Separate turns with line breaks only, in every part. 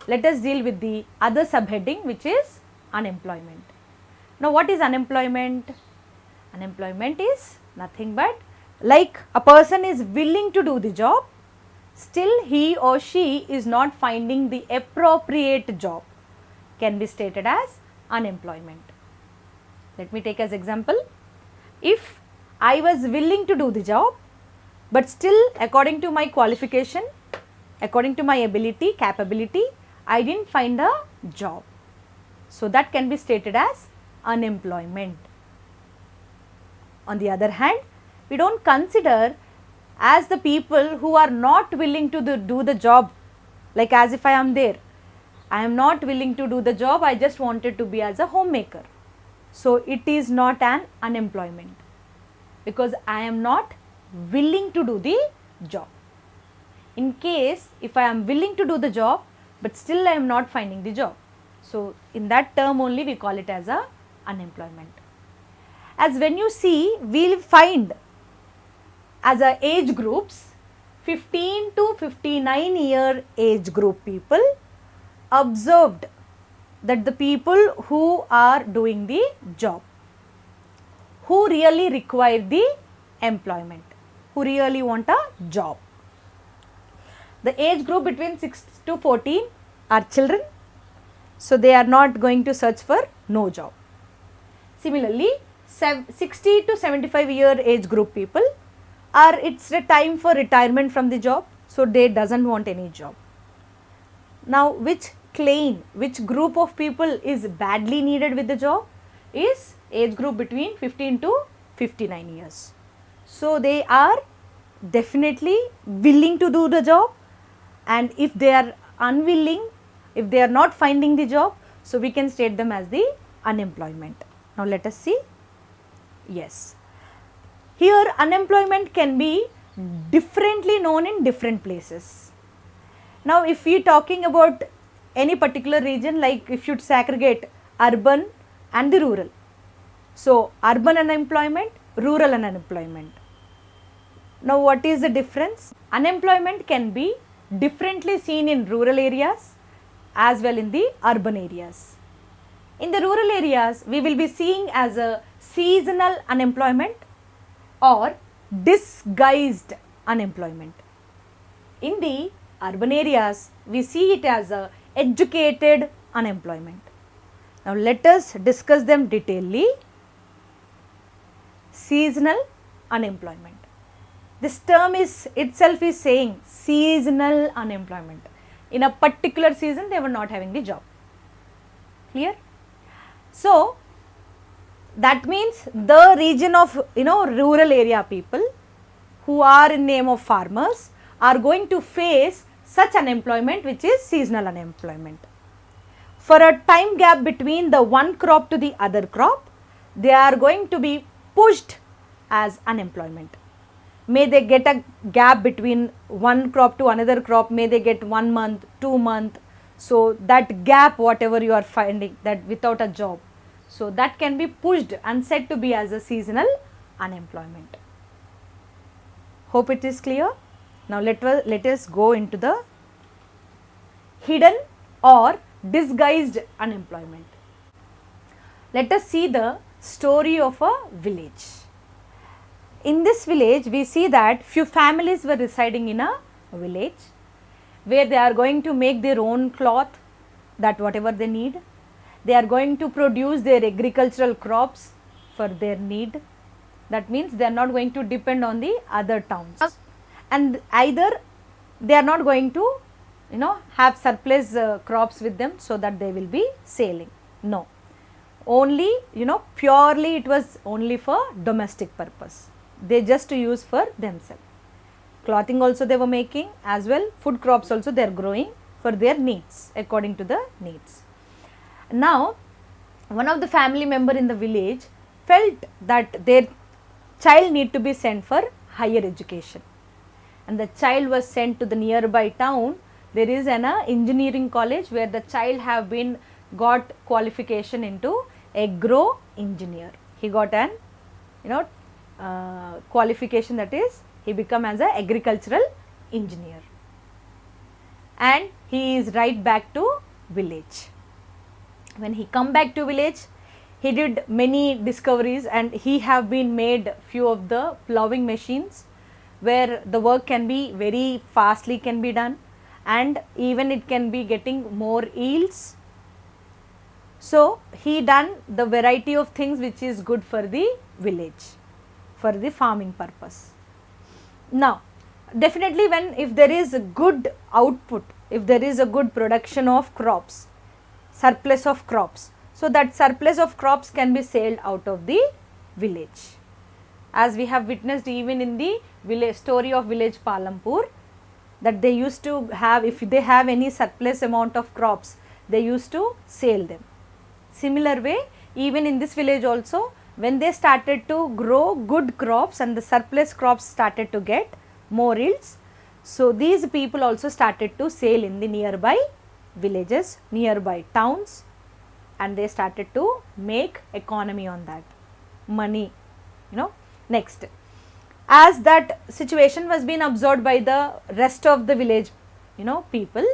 let us deal with the other subheading, which is unemployment. Now what is unemployment? Unemployment is nothing but like a person is willing to do the job, still he or she is not finding the appropriate job, can be stated as unemployment. Let me take as example. If I was willing to do the job, but still according to my qualification, according to my ability, capability, I didn't find a job. So that can be stated as unemployment. On the other hand, we don't consider as the people who are not willing to do the job, like as if I am there. I am not willing to do the job, I just wanted to be as a homemaker. So it is not an unemployment because I am not willing to do the job. In case if I am willing to do the job but still I am not finding the job, so in that term only we call it as a unemployment. As when you see, we will find as a age groups 15 to 59 year age group people observed that the people who are doing the job, who really require the employment, who really want a job. The age group between 6 to 14 are children, so they are not going to search for no job. Similarly, 60 to 75 year age group people are, it's the time for retirement from the job, so they doesn't want any job. Now which group of people is badly needed with the job is age group between 15 to 59 years. So they are definitely willing to do the job, and if they are unwilling, if they are not finding the job, so we can state them as the unemployment. Now let us see. Yes, here unemployment can be differently known in different places. Now if we are talking about any particular region, like if you segregate urban and the rural, so urban unemployment, rural unemployment. Now what is the difference? Unemployment can be differently seen in rural areas as well in the urban areas. In the rural areas, we will be seeing as a seasonal unemployment or disguised unemployment. In the urban areas, we see it as a educated unemployment. Now let us discuss them detailedly. Seasonal unemployment. This term is itself is saying seasonal unemployment. In a particular season, they were not having the job. Clear? So that means the region of rural area people who are in name of farmers are going to face such unemployment, which is seasonal unemployment. For a time gap between the one crop to the other crop, they are going to be pushed as unemployment. May they get a gap between one crop to another crop, may they get 1 month, 2 months. So that gap, whatever you are finding, that without a job, so that can be pushed and said to be as a seasonal unemployment. Hope it is clear. Now let us go into the hidden or disguised unemployment. Let us see the story of a village. In this village, we see that few families were residing in a village where they are going to make their own cloth, that whatever they need. They are going to produce their agricultural crops for their need. That means they are not going to depend on the other towns. And either they are not going to have surplus crops with them so that they will be selling. No, only purely it was only for domestic purpose. They just to use for themselves. Clothing also they were making, as well food crops also they are growing for their needs, according to the needs. Now one of the family member in the village felt that their child need to be sent for higher education, and the child was sent to the nearby town. There is an engineering college where the child have been got qualification into agro engineer. He got an qualification, that is he become as a agricultural engineer. and he is right back to village. When he come back to village, he did many discoveries, and he have been made few of the ploughing machines where the work can be very fastly can be done, and even it can be getting more yields. So he done the variety of things which is good for the village, for the farming purpose. Now definitely, when if there is a good output, if there is a good production of crops, surplus of crops, so that surplus of crops can be sold out of the village, as we have witnessed even in the village story of village Palampur, that they used to have, if they have any surplus amount of crops, they used to sell them. Similar way, even in this village also, when they started to grow good crops and the surplus crops started to get more yields, so these people also started to sell in the nearby villages, nearby towns, and they started to make economy on that, money, you know. Next, as that situation was being observed by the rest of the village, you know, people,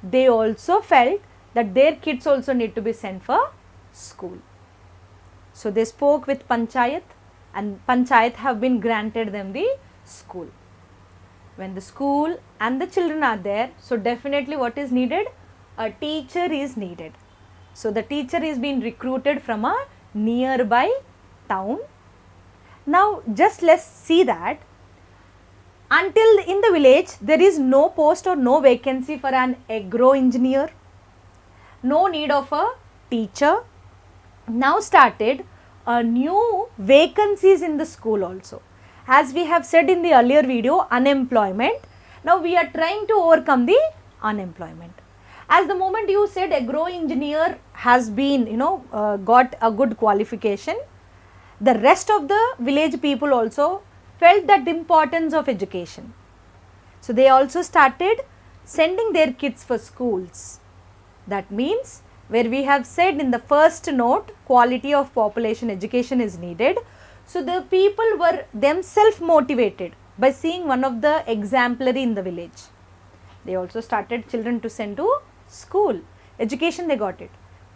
they also felt that their kids also need to be sent for school. So they spoke with Panchayat, and Panchayat have been granted them the school. When the school and the children are there, so definitely what is needed? A teacher is needed. So the teacher is being recruited from a nearby town. Now just let's see that until in the village there is no post or no vacancy for an agro engineer, no need of a teacher. Now started a new vacancies in the school also. As we have said in the earlier video, unemployment, now we are trying to overcome the unemployment. As the moment you said agro engineer has been, you know, got a good qualification, the rest of the village people also felt that the importance of education. So they also started sending their kids for schools. That means, where we have said in the first note, quality of population education is needed. So the people were themselves motivated by seeing one of the exemplary in the village. They also started children to send to school. Education they got it.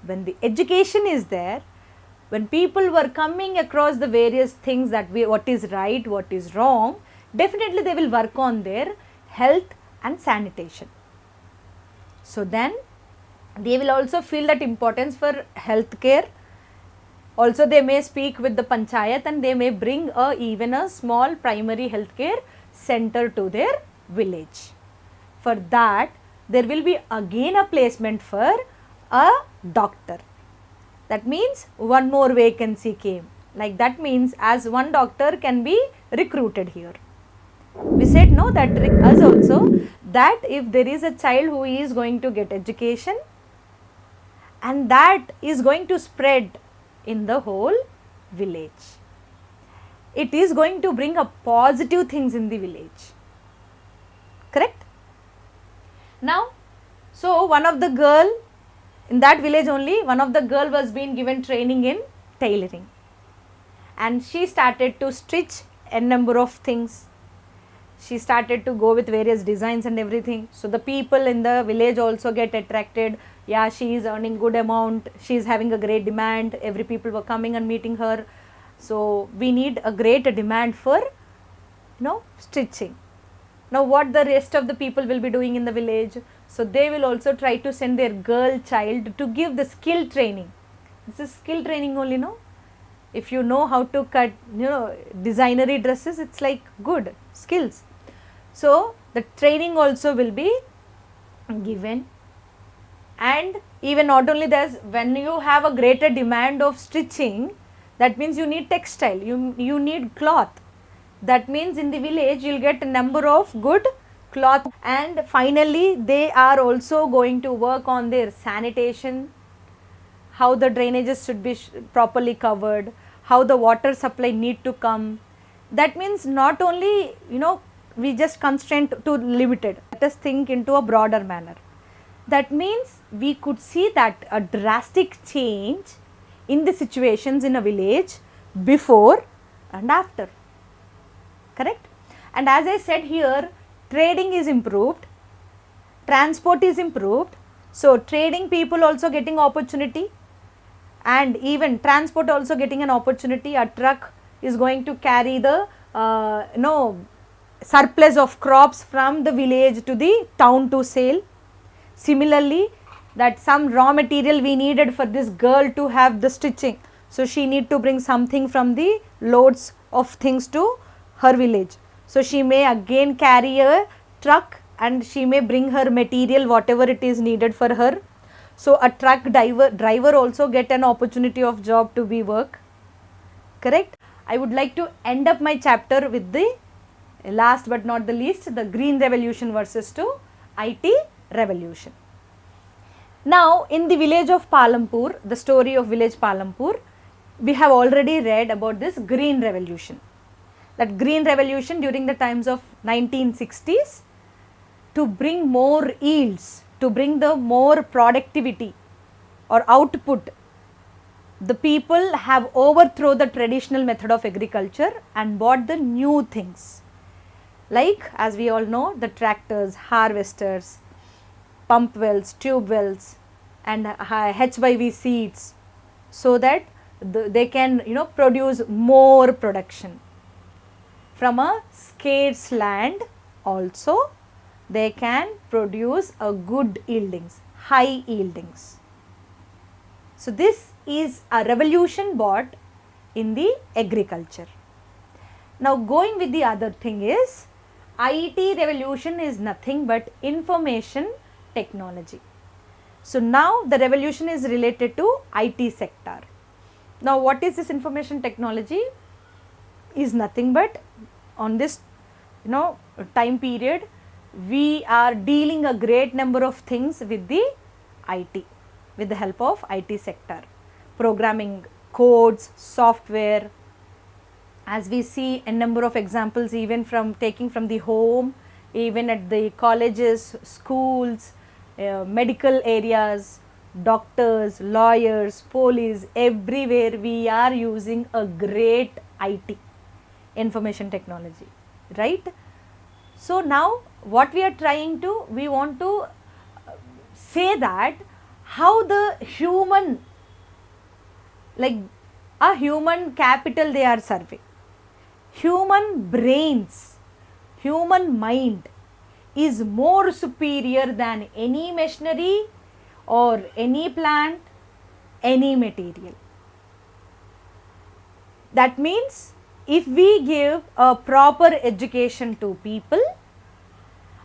When the education is there, when people were coming across the various things that what is right, what is wrong, definitely they will work on their health and sanitation. So then they will also feel that importance for health care. Also they may speak with the Panchayat, and they may bring even a small primary health care center to their village. For that there will be again a placement for a doctor. That means one more vacancy came. Like that means as one doctor can be recruited here. We said no, that us also, that if there is a child who is going to get education and that is going to spread in the whole village, it is going to bring a positive things in the village. Correct? Now, so one of the girl in that village only, one of the girl was being given training in tailoring, and she started to stitch a number of things. She started to go with various designs and everything. So the people in the village also get attracted. Yeah, she is earning good amount, she is having a great demand, every people were coming and meeting her. So we need a great demand for, you know, stitching. Now what the rest of the people will be doing in the village? So they will also try to send their girl child to give the skill training. This is skill training only, no? If you know how to cut, you know, designery dresses, it's like good skills. So the training also will be given. And even not only this, when you have a greater demand of stitching, that means you need textile, you need cloth. That means in the village you will get a number of good cloth. And finally they are also going to work on their sanitation, how the drainages should be properly covered, how the water supply need to come. That means not only, you know, we just constrain to limited, let us think into a broader manner. That means we could see that a drastic change in the situations in a village before and after. Correct? And as I said here, trading is improved, transport is improved, so trading people also getting opportunity, and even transport also getting an opportunity. A truck is going to carry the surplus of crops from the village to the town to sell. Similarly, that some raw material we needed for this girl to have the stitching, so she need to bring something from the loads of things to her village, so she may again carry a truck and she may bring her material whatever it is needed for her. So a truck driver also get an opportunity of job to be work. Correct? I would like to end up my chapter with the last but not the least, the green revolution versus to IT revolution. Now in the village of Palampur, the story of village Palampur, we have already read about this green revolution. That green revolution during the times of 1960s, to bring more yields, to bring the more productivity or output, the people have overthrown the traditional method of agriculture and bought the new things. Like as we all know, the tractors, harvesters, pump wells, tube wells and HYV seeds, so that they can produce more production. From a scarce land also they can produce a good yieldings, high yieldings. So this is a revolution brought in the agriculture. Now going with the other thing is, IT revolution is nothing but information technology. So now the revolution is related to IT sector. Now what is this information technology? Is nothing but on this time period we are dealing a great number of things with the IT, with the help of IT sector, programming codes, software. As we see a number of examples even from taking from the home, even at the colleges, schools, medical areas, doctors, lawyers, police, everywhere we are using a great IT, information technology, right? So now what we are trying to, we want to say that how the human, like a human capital they are serving, human brains, human mind is more superior than any machinery or any plant, any material. That means if we give a proper education to people,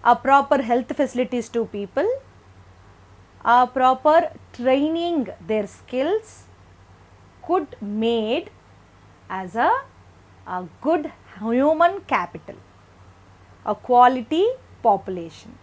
a proper health facilities to people, a proper training their skills, could made as a good human capital, a quality population.